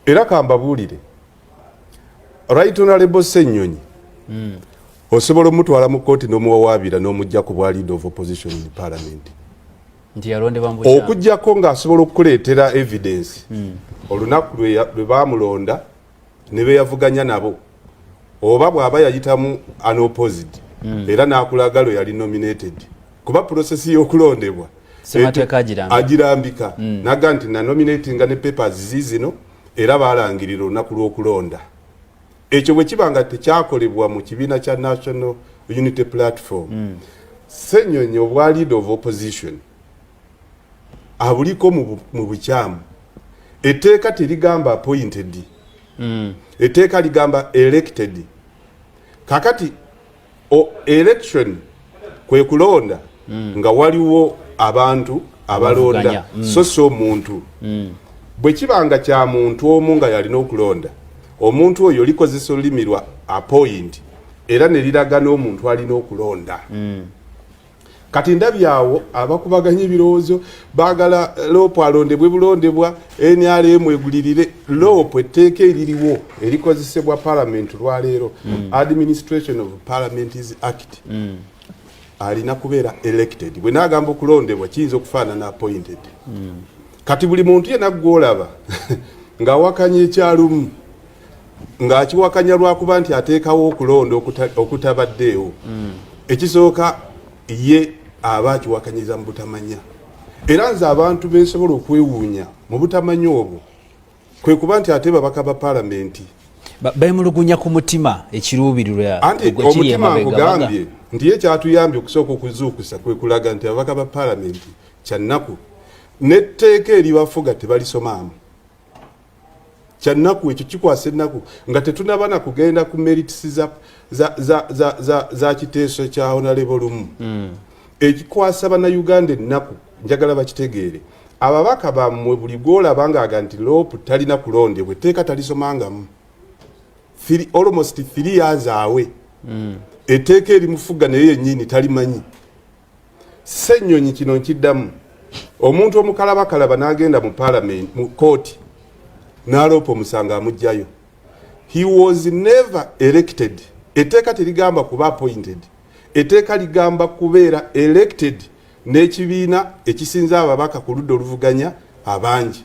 era kambabuulire right honorable Ssenyonyi osobola omutwala mu kooti n'omuwawaabira n'omujja ku bwa leader of opposition in parliament okujjako ng'asobola okukuleetera evidence olunaku lwe baamulonda ne beyavuganya nabo oba bw'aba yayitamu unopposed era n'akulaga lwe yali nominated kuba process y'okulondebwa agirambika naga nti na nominatinga ne papers zizino era balangirira olunaku lw'okulonda ekyo bwe kiba nga tekyakolebwa mu kibiina kya National Unity Platform Ssenyonyi obwa leader of opposition abuliko mu bukyamu etteeka terigamba appointed etteeka ligamba elected kakati election kwe kulonda nga waliwo abantu abalonda so omuntu bwe kibanga kya muntu omu nga yalina okulonda omuntu oyo likozesa olulimi lwa appoint era ne liraga n'omuntu alina okulonda kati ndabyawo abakubaganya ebirowoozo baagala loopu alondebwe bulondebwa NRM egulirire loopu etteeka eririwo erikozesebwa parliament lwaleero Administration of Parliaments Act alina kubeera elected bwe naagamba okulondebwa kiyinza okufaanana appointed kati buli muntu yenna gw'olaba ng'awakanya ekyalumu ng'akiwakanya lwakuba nti ateekawo okulonda okutabaddeewo ekisooka ye aba akiwakanyiza mu butamanya era nze abantu besobola okwewuunya mu butamanya obwo kwe kuba nti ate babaka ba palamenti bemulugunya ku mutima ekiruubirirwa anti omutima nkugambye nti ye kyatuyambye okusooka okuzuukusa kwe kulaga nti ababaka ba palamenti kyannaku n'etteeka eribafuga tebalisomaamu kyannaku ekyo kikwasa ennaku nga tetunabana kugenda ku merits za kiteeso kya honorable lumu ekikwasa bannayuganda ennaku njagala bakitegeere ababaka bammwe buli gw'olaba ng'aga nti loopu talina kulondebwa etteeka talisomangamu almost 3 years awe etteeka erimufuga naye yennyini talimanyi Ssenyonyi kino nkiddamu omuntu omukalabakalaba n'agenda mu parliament mu kooti n'aloopa omusanga amugjayo he was never elected etteeka terigamba kuba appointed etteeka ligamba kubeera elected n'ekibiina ekisinza ababaka ku ludda oluvuganya abangi